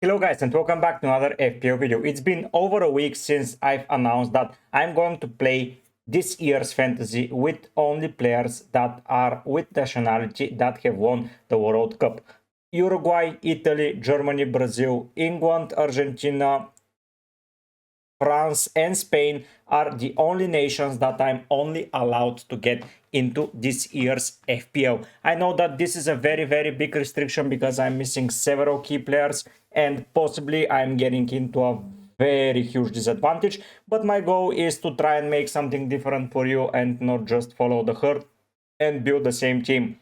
Hello guys and welcome back to another FPL video. It's been over a week since I've announced that I'm going to play this year's fantasy with only players that are with nationality that have won the World Cup. Uruguay, Italy, Germany, Brazil, England, Argentina, France and Spain are the only nations that I'm only allowed to get into this year's FPL. I know that this is a very big restriction because I'm missing several key players and possibly I'm getting into a very huge disadvantage, but my goal is to try and make something different for you and not just follow the herd and build the same team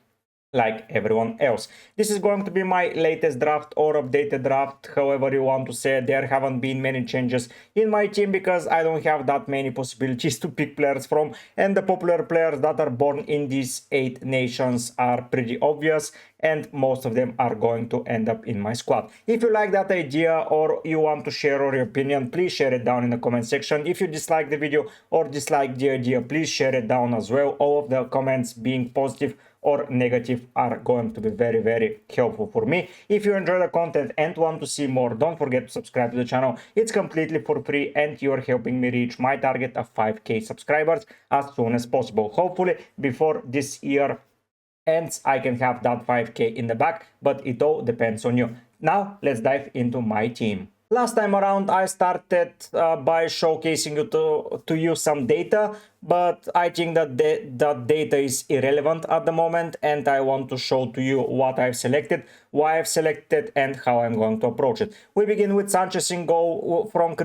like everyone else. This is going to be my latest draft or updated draft, however you want to say it. There haven't been many changes in my team because I don't have that many possibilities to pick players from, and the popular players that are born in these 8 nations are pretty obvious and most of them are going to end up in my squad. If you like that idea or you want to share your opinion, please share it down in the comment section. If you dislike the video or dislike the idea, please share it down as well. All of the comments being positive or negative are going to be very helpful for me. If you enjoy the content and want to see more, don't forget to subscribe to the channel. It's completely for free and you're helping me reach my target of 5k subscribers as soon as possible. Hopefully before this year ends I can have that 5k in the back, but it all depends on you. Now let's dive into my team. Last time around I started by showcasing you to you some data, but I think that that data is irrelevant at the moment and I want to show to you what I've selected, why I've selected and how I'm going to approach it. We begin with Sanchez in goal from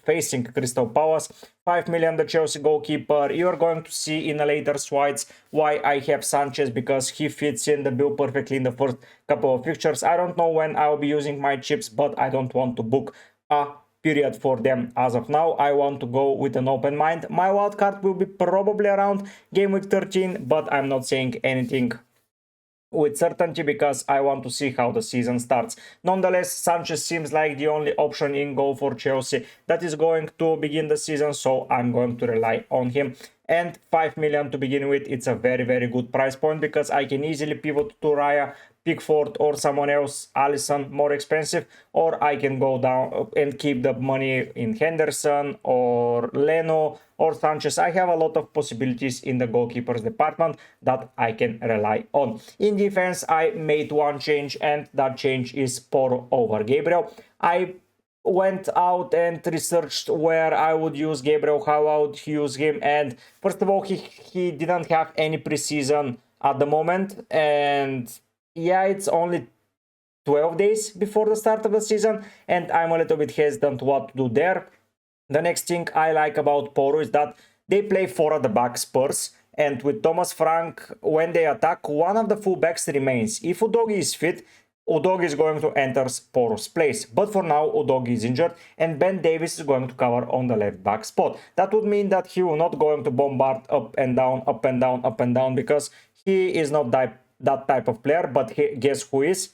facing Crystal Palace. 5 million the Chelsea goalkeeper. You're going to see in the later slides why I have Sanchez, because he fits in the bill perfectly in the first couple of fixtures. I don't know when I'll be using my chips, but I don't want to book a period for them as of now. I want to go with an open mind. My wildcard will be probably around game week 13, but I'm not saying anything with certainty because I want to see how the season starts. Nonetheless, Sanchez seems like the only option in goal for Chelsea that is going to begin the season, so I'm going to rely on him. And 5 million to begin with, it's a very good price point because I can easily pivot to Raya, Pickford or someone else, Alisson more expensive, or I can go down and keep the money in Henderson or Leno or Sanchez. I have a lot of possibilities in the goalkeepers department that I can rely on. In defense, I made one change and that change is Porro over Gabriel. I went out and researched where I would use Gabriel, how I would use him, and first of all, he didn't have any preseason at the moment, and yeah, it's only 12 days before the start of the season and I'm a little bit hesitant what to do there. The next thing I like about Porro is that they play 4 at the back Spurs, and with Thomas Frank, when they attack, one of the fullbacks remains. If Udogie is fit, Udogie is going to enter Porro's place, but for now Udogie is injured and Ben Davies is going to cover on the left back spot. That would mean that he will not going to bombard up and down because he is not that type of player, but guess who is?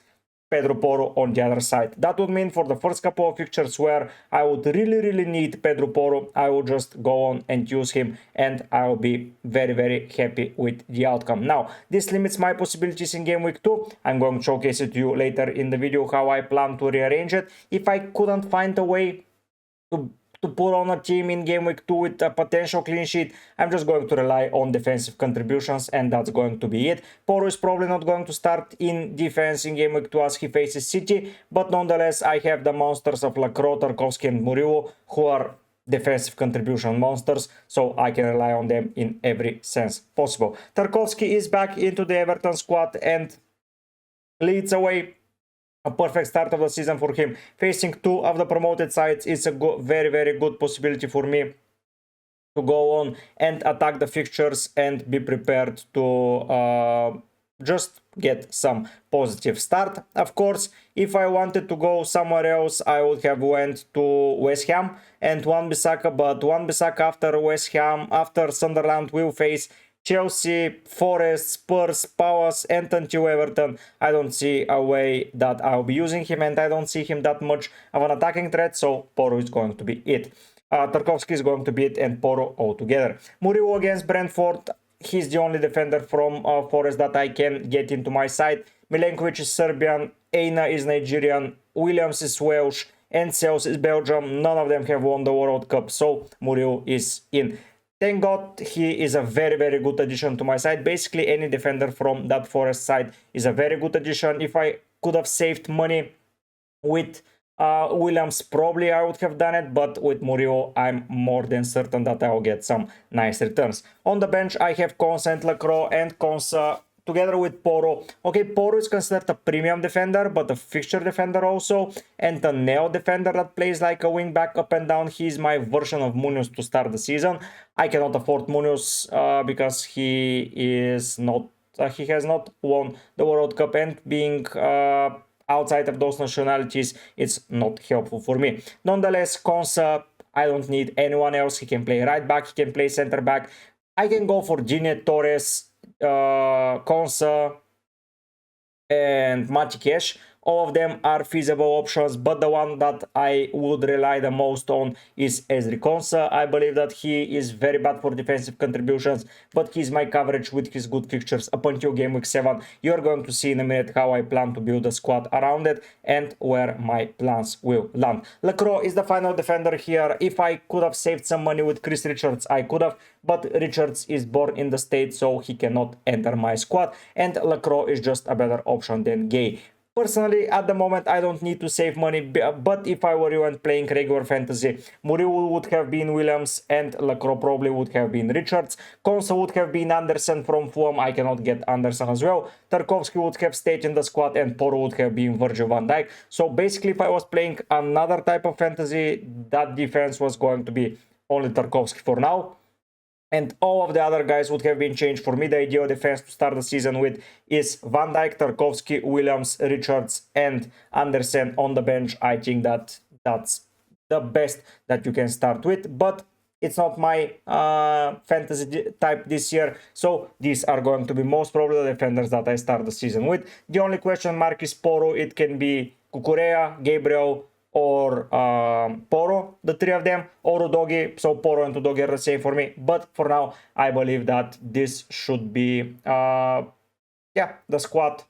Pedro Porro on the other side. That would mean for the first couple of fixtures where I would really need Pedro Porro, I will just go on and use him and I will be very happy with the outcome. Now, this limits my possibilities in game week 2. I'm going to showcase it to you later in the video how I plan to rearrange it. If I couldn't find a way to put on a team in game week 2 with a potential clean sheet, I'm just going to rely on defensive contributions and that's going to be it. Porro is probably not going to start in defense in game week 2 as he faces City, but nonetheless I have the monsters of Lacroix, Tarkowski and Murillo who are defensive contribution monsters, so I can rely on them in every sense possible. Tarkowski is back into the Everton squad and leads away. A perfect start of the season for him. Facing 2 of the promoted sides is a very good possibility for me to go on and attack the fixtures and be prepared to just get some positive start. Of course, if I wanted to go somewhere else, I would have went to West Ham and Wan-Bissaka, but Wan-Bissaka after West Ham, after Sunderland will face Chelsea, Forest, Spurs, Palace and until Everton. I don't see a way that I'll be using him and I don't see him that much of an attacking threat, so Porro is going to be it. Tarkowski is going to be it and Porro altogether. Murillo against Brentford. He's the only defender from Forest that I can get into my side. Milenkovic is Serbian, Aina is Nigerian, Williams is Welsh, and Sales is Belgium. None of them have won the World Cup, so Muriel is in. Thank God he is a very, very good addition to my side. Basically, any defender from that Forest side is a very good addition. If I could have saved money with Williams, probably I would have done it, but with Murillo, I'm more than certain that I will get some nice returns. On the bench, I have Konsa and Lacroix, and Konsa together with Poro. Okay, Poro is considered a premium defender, but a fixture defender also, and a neo defender that plays like a wing back up and down. He's my version of Munoz to start the season. I cannot afford Munoz because he is not, he has not won the World Cup, and being outside of those nationalities, it's not helpful for me. Nonetheless, Konsa, I don't need anyone else. He can play right back, he can play center back. I can go for Gine, Torres, Konsa, and Matikesh. All of them are feasible options, but the one that I would rely the most on is Ezri Konsa. I believe that he is very bad for defensive contributions, but he's my coverage with his good fixtures up until game week 7. You're going to see in a minute how I plan to build a squad around it and where my plans will land. Lacroix is the final defender here. If I could have saved some money with Chris Richards, I could have, but Richards is born in the States, so he cannot enter my squad, and Lacroix is just a better option than Gay. Personally, at the moment, I don't need to save money, but if I were you and playing regular fantasy, Murillo would have been Williams, and Lacroix probably would have been Richards. Konsa would have been Anderson from Fulham. I cannot get Anderson as well. Tarkowski would have stayed in the squad, and Poro would have been Virgil van Dijk. So basically, if I was playing another type of fantasy, that defense was going to be only Tarkowski for now. And all of the other guys would have been changed. For me, the ideal defense to start the season with is Van Dijk, Tarkowski, Williams, Richards, and Andersen on the bench. I think that that's the best that you can start with, but it's not my fantasy type this year, so these are going to be most probably the defenders that I start the season with. The only question mark is Poro. It can be Cucurella, Gabriel, or Poro, the three of them, or Udogi. So Poro and Udogi are the same for me. But for now, I believe that this should be the squad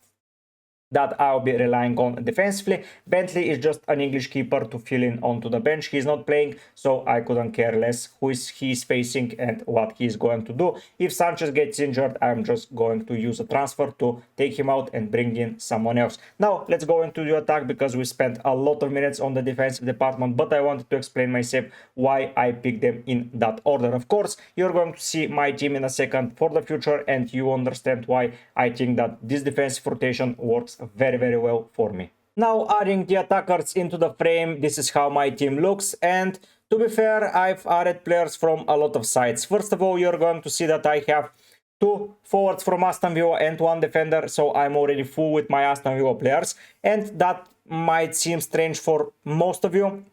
that I'll be relying on defensively. Bentley is just an English keeper to fill in onto the bench. He's not playing, so I couldn't care less who he's facing and what he's going to do. If Sanchez gets injured, I'm just going to use a transfer to take him out and bring in someone else. Now, let's go into the attack because we spent a lot of minutes on the defensive department, but I wanted to explain myself why I picked them in that order. Of course, you're going to see my team in a second for the future, and you understand why I think that this defensive rotation works very, very well for me. Now, adding the attackers into the frame, this is how my team looks, and to be fair, I've added players from a lot of sides. First of all, you're going to see that I have 2 forwards from Aston Villa and 1 defender, so I'm already full with my Aston Villa players, and that might seem strange for most of you,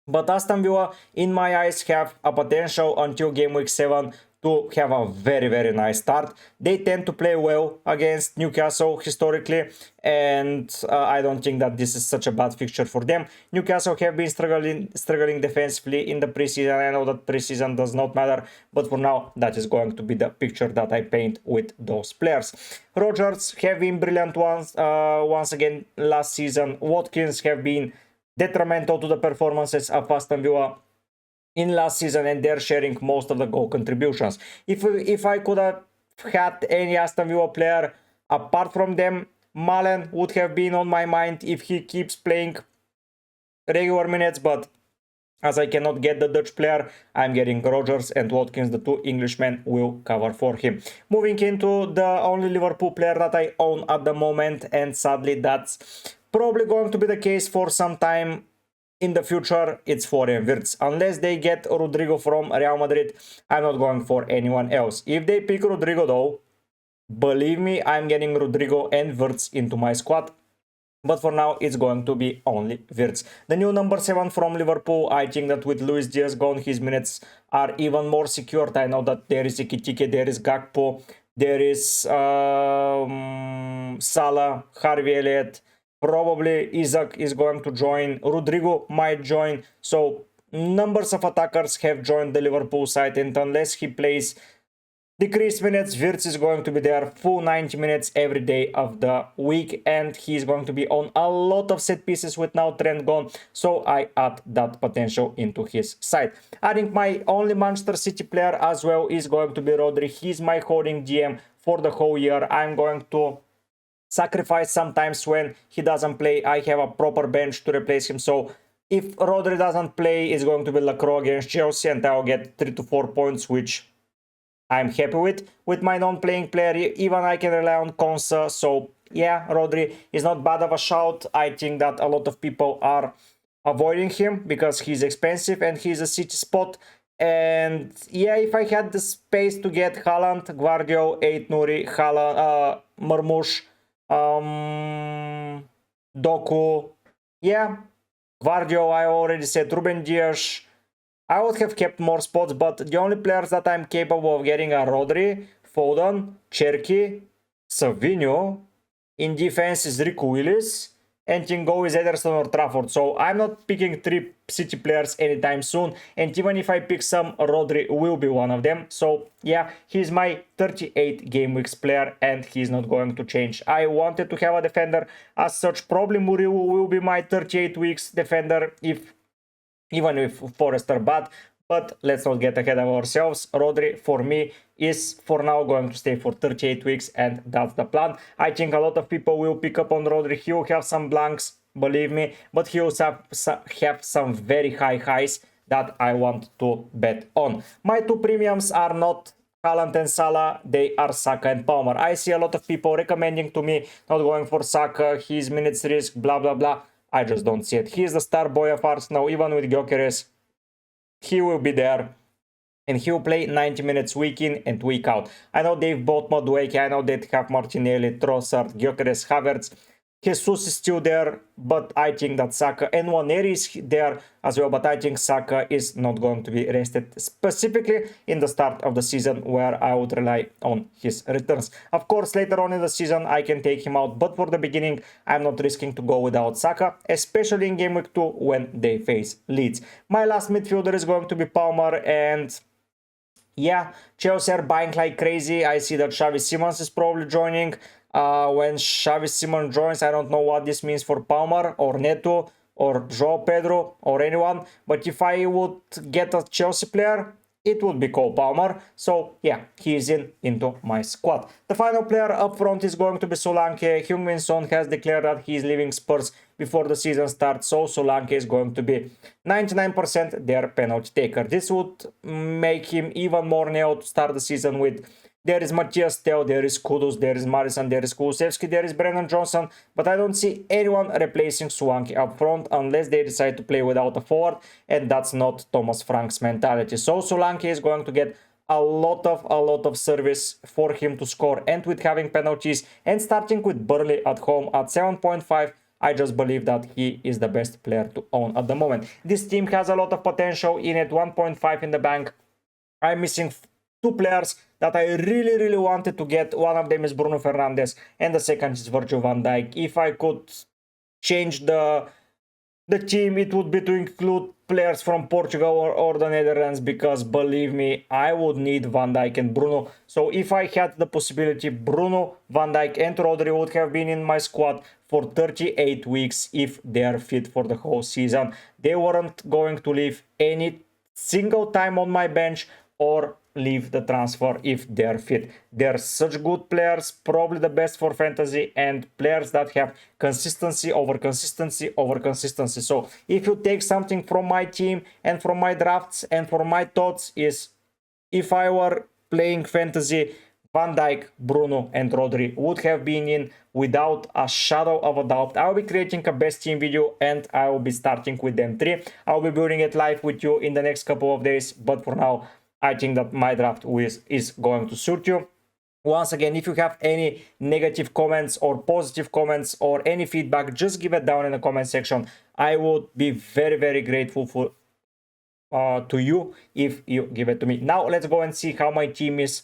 but Aston Villa, in my eyes, have a potential until game week 7 to have a very, very nice start. They tend to play well against Newcastle historically, and I don't think that this is such a bad fixture for them. Newcastle have been struggling defensively in the preseason. I know that preseason does not matter, but for now, that is going to be the picture that I paint with those players. Rodgers have been brilliant once again last season. Watkins have been detrimental to the performances of Aston Villa in last season, and they're sharing most of the goal contributions. If I could have had any Aston Villa player apart from them, Malen would have been on my mind if he keeps playing regular minutes, but as I cannot get the Dutch player, I'm getting Rodgers and Watkins. The 2 Englishmen will cover for him. Moving into the only Liverpool player that I own at the moment, and sadly that's probably going to be the case for some time in the future, it's Florian Wirtz. Unless they get Rodrigo from Real Madrid, I'm not going for anyone else. If they pick Rodrigo though, believe me, I'm getting Rodrigo and Wirtz into my squad. But for now, it's going to be only Wirtz. The new number 7 from Liverpool, I think that with Luis Diaz gone, his minutes are even more secured. I know that there is Ekitike, there is Gakpo, there is Salah, Harvey Elliott. Probably Isaac is going to join. Rodrigo might join. So numbers of attackers have joined the Liverpool side, and unless he plays decreased minutes. Wirtz is going to be there full 90 minutes every day of the week, and he's going to be on a lot of set pieces with now Trent gone, so I add that potential into his side. I think my only Manchester City player as well is going to be Rodri. He's my holding GM for the whole year. I'm going to sacrifice sometimes when he doesn't play. I have a proper bench to replace him, so if Rodri doesn't play, it's going to be Lacroix against Chelsea, and I'll get 3 to 4 points, which I'm happy with my non-playing player. Even I can rely on Konsa, so yeah, Rodri is not bad of a shout. I think that a lot of people are avoiding him because he's expensive and he's a City spot. And yeah, if I had the space to get Haaland, Guardiola, 8 Nuri, Haaland, Marmoush, Doku, yeah, Guardiola, I already said, Ruben Dias. I would have kept more spots, but the only players that I'm capable of getting are Rodri, Foden, Cherki, Savinho. In defense is Rico Willis, and in goal is Ederson or Trafford. So I'm not picking 3 City players anytime soon, and even if I pick some, Rodri will be one of them. So yeah, he's my 38 game weeks player, and he's not going to change. I wanted to have a defender as such. Probably Muriel will be my 38 weeks defender even if Forrester bad, but let's not get ahead of ourselves. Rodri for me is for now going to stay for 38 weeks, and that's the plan. I think a lot of people will pick up on Rodri. He will have some blanks, believe me, but he will have some very high highs that I want to bet on. My 2 premiums are not Haaland and Salah, they are Saka and Palmer. I see a lot of people recommending to me not going for Saka, his minutes risk, blah blah blah. I just don't see it. He is the star boy of Arsenal, even with Gyökeres. He will be there, and he will play 90 minutes week in and week out. I know they've bought Madueke, I know they have Martinelli, Trossard, Gyökeres, Havertz. Jesus is still there, but I think that Saka and Nwaneri is there as well, but I think Saka is not going to be rested, specifically in the start of the season where I would rely on his returns. Of course, later on in the season I can take him out, but for the beginning I'm not risking to go without Saka, especially in game week 2 when they face Leeds. My last midfielder is going to be Palmer, and yeah, Chelsea are buying like crazy. I see that Xavi Simons is probably joining. When Xavi Simons joins, I don't know what this means for Palmer or Neto or João Pedro or anyone. But if I would get a Chelsea player, it would be Cole Palmer. So yeah, he is into my squad. The final player up front is going to be Solanke. Heung-min Son has declared that he is leaving Spurs before the season starts, so Solanke is going to be 99% their penalty taker. This would make him even more nailed to start the season with. There is Matthias Tell, there is Kudus, there is Madison, there is Kulusevski, there is Brennan Johnson, but I don't see anyone replacing Solanke up front unless they decide to play without a forward, and that's not Thomas Frank's mentality. So Solanke is going to get a lot of service for him to score, and with having penalties and starting with Burnley at home at 7.5, I just believe that he is the best player to own at the moment. This team has a lot of potential in at 1.5 in the bank. I'm missing 2 players that I really wanted to get. One of them is Bruno Fernandes, and the second is Virgil van Dijk. If I could change the team, it would be to include players from Portugal or the Netherlands, because believe me, I would need Van Dijk and Bruno. So if I had the possibility, Bruno, Van Dijk and Rodri would have been in my squad for 38 weeks if they are fit for the whole season. They weren't going to leave any single time on my bench or leave the transfer if they're fit. They're such good players, probably the best for fantasy, and players that have consistency over consistency over consistency. So if you take something from my team and from my drafts and from my thoughts, is if I were playing fantasy, Van Dijk, Bruno and Rodri would have been in without a shadow of a doubt. I will be creating a best team video and I will be starting with them 3. I will be building it live with you in the next couple of days, but for now I think that my draft is going to suit you. Once again, if you have any negative comments or positive comments or any feedback, just give it down in the comment section. I would be very grateful for to you if you give it to me. Now let's go and see how my team is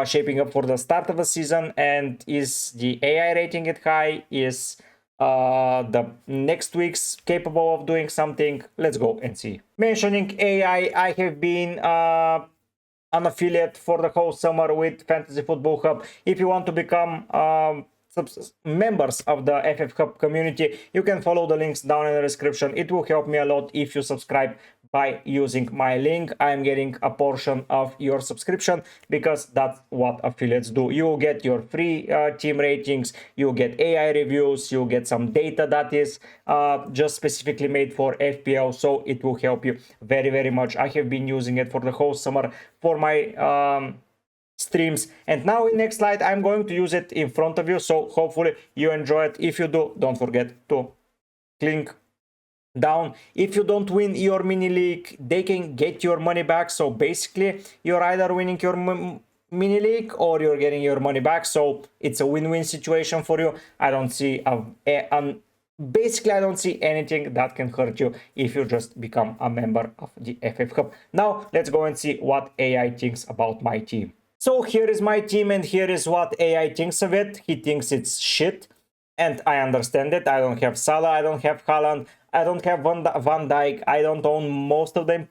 shaping up for the start of the season. And is the AI rating it high? Is the next week's capable of doing something? Let's go and see. Mentioning AI, I have been an affiliate for the whole summer with Fantasy Football Hub. If you want to become members of the FF Hub community, you can follow the links down in the description. It will help me a lot if you subscribe by using my link. I'm getting a portion of your subscription because that's what affiliates do. You get your free team ratings, you get AI reviews, you get some data that is just specifically made for FPL, so it will help you very, very much. I have been using it for the whole summer for my streams, and now in next slide I'm going to use it in front of you, so hopefully you enjoy it. If you do, don't forget to click down. If you don't win your mini league, they can get your money back. So basically you're either winning your mini league or you're getting your money back, so it's a win-win situation for you. I don't see basically I don't see anything that can hurt you if you just become a member of the FF Hub. Now let's go and see what AI thinks about my team. So here is my team, and here is what AI thinks of it. He thinks it's shit, and I understand it. I don't have Salah, I don't have Haaland, I don't have Van Dijk, I don't own most of the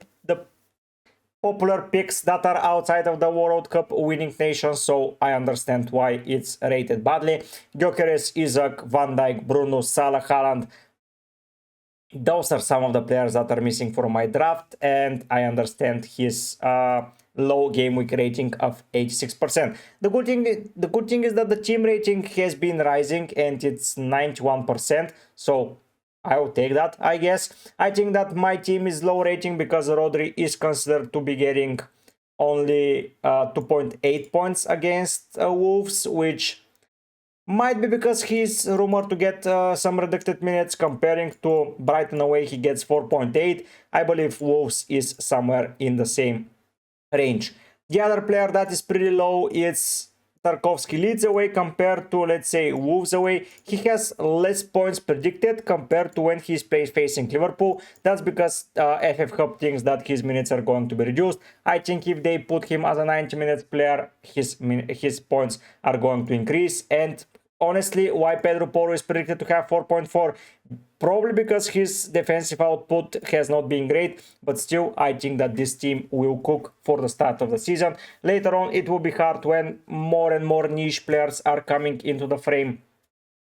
popular picks that are outside of the World Cup winning nations, so I understand why it's rated badly. Gyökeres, Isaac, Van Dijk, Bruno, Salah, Haaland. Those are some of the players that are missing from my draft, and I understand his low game week rating of 86%. The good thing is that the team rating has been rising and it's 91%, so I will take that, I guess. I think that my team is low rating because Rodri is considered to be getting only 2.8 points against Wolves, which might be because he's rumored to get some reduced minutes. Comparing to Brighton away, he gets 4.8. I believe Wolves is somewhere in the same range. The other player that is pretty low is Tarkowski. Leeds away compared to, let's say, Wolves away, he has less points predicted compared to when he's facing Liverpool. That's because FF Hub thinks that his minutes are going to be reduced. I think if they put him as a 90 minutes player, his points are going to increase. And honestly, why Pedro Porro is predicted to have 4.4? Probably because his defensive output has not been great, but still I think that this team will cook for the start of the season. Later on it will be hard when more and more niche players are coming into the frame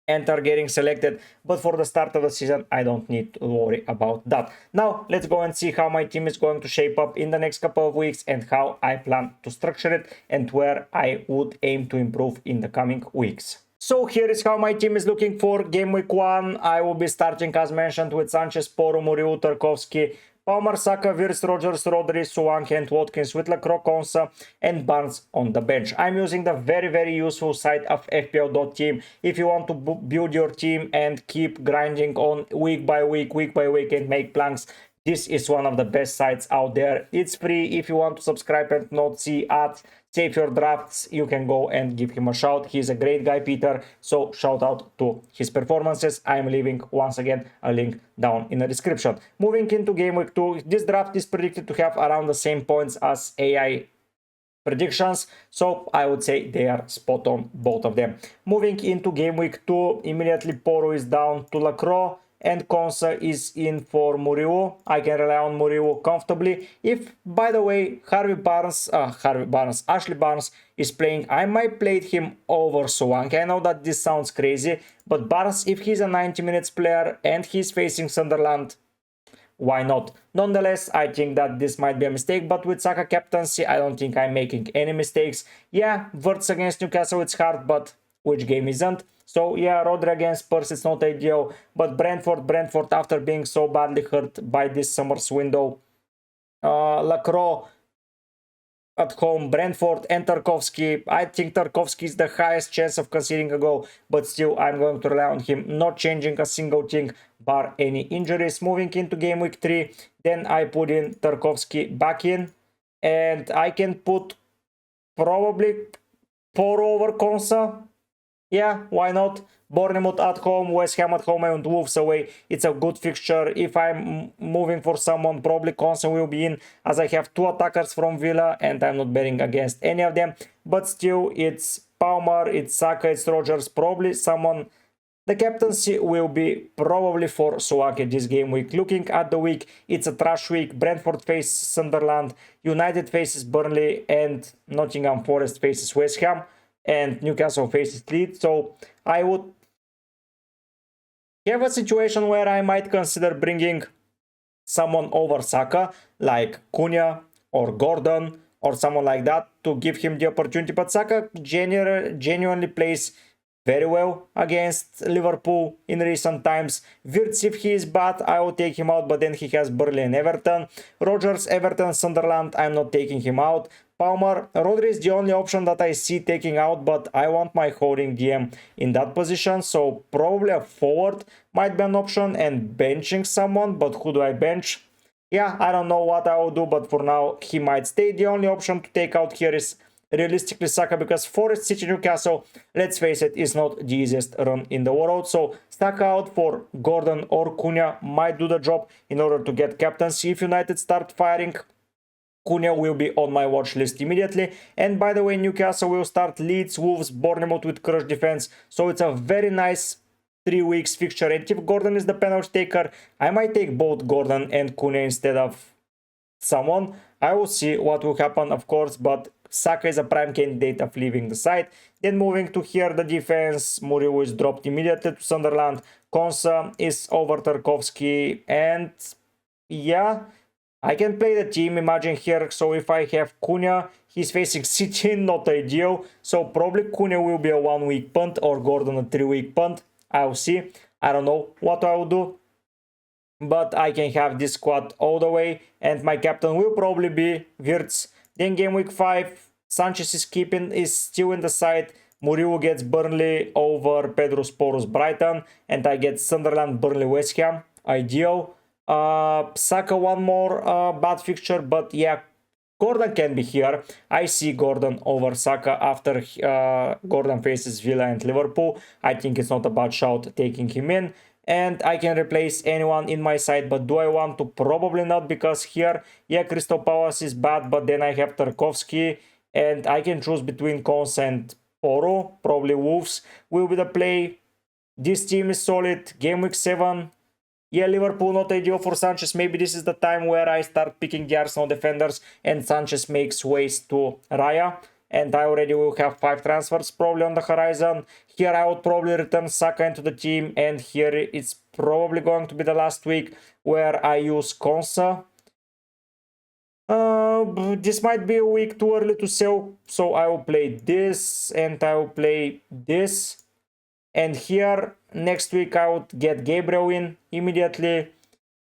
and are getting selected, but for the start of the season I don't need to worry about that. Now let's go and see how my team is going to shape up in the next couple of weeks and how I plan to structure it and where I would aim to improve in the coming weeks. So here is how my team is looking for game week 1. I will be starting, as mentioned, with Sanchez, Porro, Muriel, Tarkowski, Palmer, Saka, Wirtz, Rogers, Rodri, Solanke and Watkins with Lacroix, Konsa and Barnes on the bench. I'm using the very, very useful site of FPL.team. If you want to build your team and keep grinding on week by week and make planks, this is one of the best sites out there. It's free. If you want to subscribe and not see ads, save your drafts, you can go and give him a shout. He's a great guy, Peter, so shout out to his performances. I'm leaving once again a link down in the description. Moving into game week 2, this draft is predicted to have around the same points as AI predictions, so I would say they are spot on, both of them. Moving into game week 2, immediately Porro is down to Lacroix and Konsa is in for Muriel. I can rely on Muriel comfortably. If, by the way, Ashley Barnes is playing, I might play him over Solanke. I know that this sounds crazy, but Barnes, if he's a 90 minutes player and he's facing Sunderland, why not? Nonetheless, I think that this might be a mistake, but with Saka captaincy, I don't think I'm making any mistakes. Yeah, Wirtz against Newcastle, it's hard, but which game isn't? So yeah, Rodri against Spurs, it's not ideal, but Brentford after being so badly hurt by this summer's window, Lacroix at home, Brentford and Tarkowski. I think Tarkowski is the highest chance of conceding a goal, but still I'm going to rely on him, not changing a single thing bar any injuries. Moving into game week 3, then I put in Tarkowski back in, and I can put probably Porro over Konsa. Yeah, why not? Bournemouth at home, West Ham at home and Wolves away. It's a good fixture. If I'm moving for someone, probably Konsa will be in, as I have 2 attackers from Villa and I'm not betting against any of them. But still, it's Palmer, it's Saka, it's Rogers, probably someone The captaincy will be probably for Suake this game week. Looking at the week, it's a trash week. Brentford faces Sunderland, United faces Burnley, and Nottingham Forest faces West Ham, and Newcastle faces Leeds. So I would have a situation where I might consider bringing someone over Saka, like Cunha or Gordon or someone like that, to give him the opportunity. But Saka genuinely plays very well against Liverpool in recent times. Wirtz, if he is bad, I will take him out, but then he has Burnley and Everton. Rogers, Everton, Sunderland, I'm not taking him out. Palmer, Rodri is the only option that I see taking out, but I want my holding DM in that position, so probably a forward might be an option and benching someone, but who do I bench? Yeah, I don't know what I will do, but for now he might stay. The only option to take out here is realistically Saka, because Forest, City, Newcastle, let's face it, is not the easiest run in the world. So Saka out for Gordon or Cunha might do the job in order to get captaincy. If United start firing, Cunha will be on my watch list immediately. And by the way, Newcastle will start Leeds, Wolves, Bournemouth with crush defense. So it's a very nice 3 weeks fixture. And if Gordon is the penalty taker, I might take both Gordon and Cunha instead of someone. I will see what will happen, of course, but Saka is a prime candidate of leaving the side. Then moving to here, the defense, Muriel is dropped immediately to Sunderland. Konsa is over Tarkovsky, and yeah, I can play the team, imagine here. So if I have Cunha, he's facing City, not ideal. So probably Cunha will be a 1 week punt or Gordon a 3 week punt. I'll see. I don't know what I will do, but I can have this squad all the way. And my captain will probably be Wirtz. Then game week 5, Sanchez is still in the side. Murillo gets Burnley over Pedro Sporus Brighton, and I get Sunderland, Burnley, West Ham. Ideal. Saka one more bad fixture, but yeah, Gordon can be here. I see Gordon over Saka after Gordon faces Villa and Liverpool. I think it's not a bad shout taking him in. And I can replace anyone in my side, but do I want to? Probably not, because here, yeah, Crystal Palace is bad, but then I have Tarkovsky, and I can choose between Cons and Oro. Probably Wolves will be the play. This team is solid. Game week 7. Yeah, Liverpool not ideal for Sanchez. Maybe this is the time where I start picking the Arsenal defenders and Sanchez makes ways to Raya. And I already will have 5 transfers probably on the horizon. Here I would probably return Saka into the team, and here it's probably going to be the last week where I use Konsa. This might be a week too early to sell, so I will play this and I will play this. And here next week I would get Gabriel in immediately,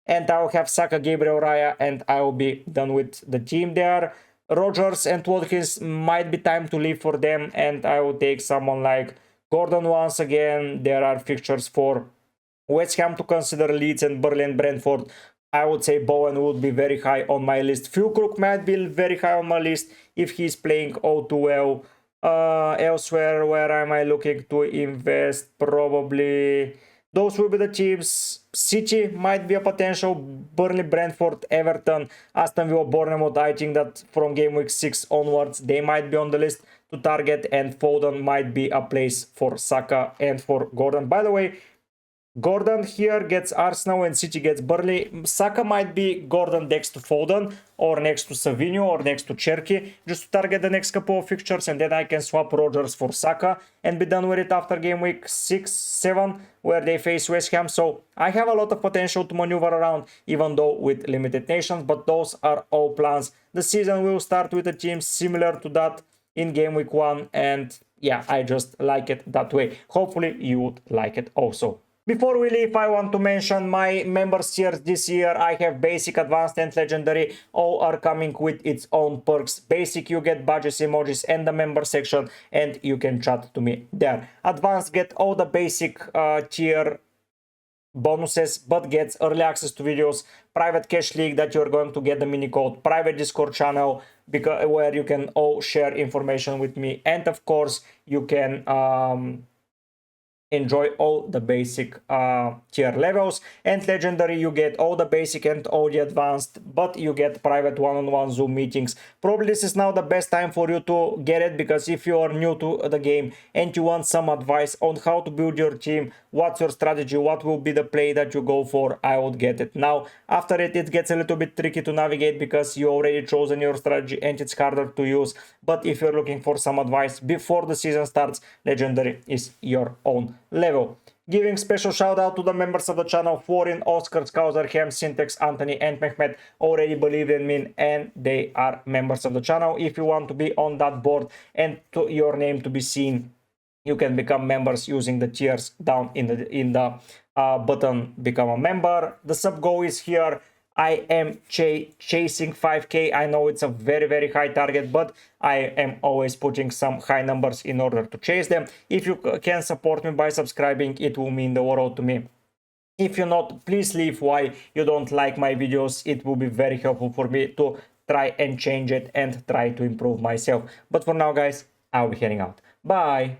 and I will have Saka, Gabriel, Raya, and I will be done with the team there. Rogers and Watkins might be time to leave for them, and I will take someone like Gordon once again. There are fixtures for West Ham to consider, Leeds and Burnley and Brentford. I would say Bowen would be very high on my list. Fulkrug might be very high on my list if he's playing all too well. Elsewhere, where am I looking to invest? Probably those will be the teams. City might be a potential. Burnley, Brentford, Everton, Aston Villa, Bournemouth. I think that from game week 6 onwards, they might be on the list to target, and Foden might be a place for Saka and for Gordon. By the way, Gordon here gets Arsenal and City gets Burnley. Saka might be Gordon next to Foden or next to Savinho or next to Cherki, just to target the next couple of fixtures, and then I can swap Rogers for Saka and be done with it after game week 6, 7, where they face West Ham. So I have a lot of potential to maneuver around, even though with limited nations, but those are all plans. The season will start with a team similar to that in game week 1, and yeah, I just like it that way. Hopefully you would like it also. Before we leave, I want to mention my members tiers this year. I have Basic, Advanced and Legendary. All are coming with its own perks. Basic, you get badges, emojis and the member section, and you can chat to me there. Advanced get all the basic tier bonuses, but gets early access to videos, private cash league that you're going to get the mini code, private Discord channel where you can all share information with me, and of course you can enjoy all the basic tier levels, and legendary you get all the basic and all the advanced, but you get private one-on-one Zoom meetings. Probably this is now the best time for you to get it, because if you are new to the game and you want some advice on how to build your team, what's your strategy, what will be the play that you go for, I would get it. Now after it gets a little bit tricky to navigate because you already chosen your strategy and it's harder to use, but if you're looking for some advice before the season starts, legendary is your own level. Giving special shout out to the members of the channel: Florin, Oscar, Skauser, Hem, Syntax, Anthony and Mehmet already believe in me and they are members of the channel. If you want to be on that board and to your name to be seen, you can become members using the tiers down in the button become a member. The sub goal is here. I am chasing 5k. I know it's a very high target, but I am always putting some high numbers in order to chase them. If you can support me by subscribing, it will mean the world to me. If you're not, please leave why you don't like my videos. It will be very helpful for me to try and change it and try to improve myself. But for now guys, I'll be heading out. Bye.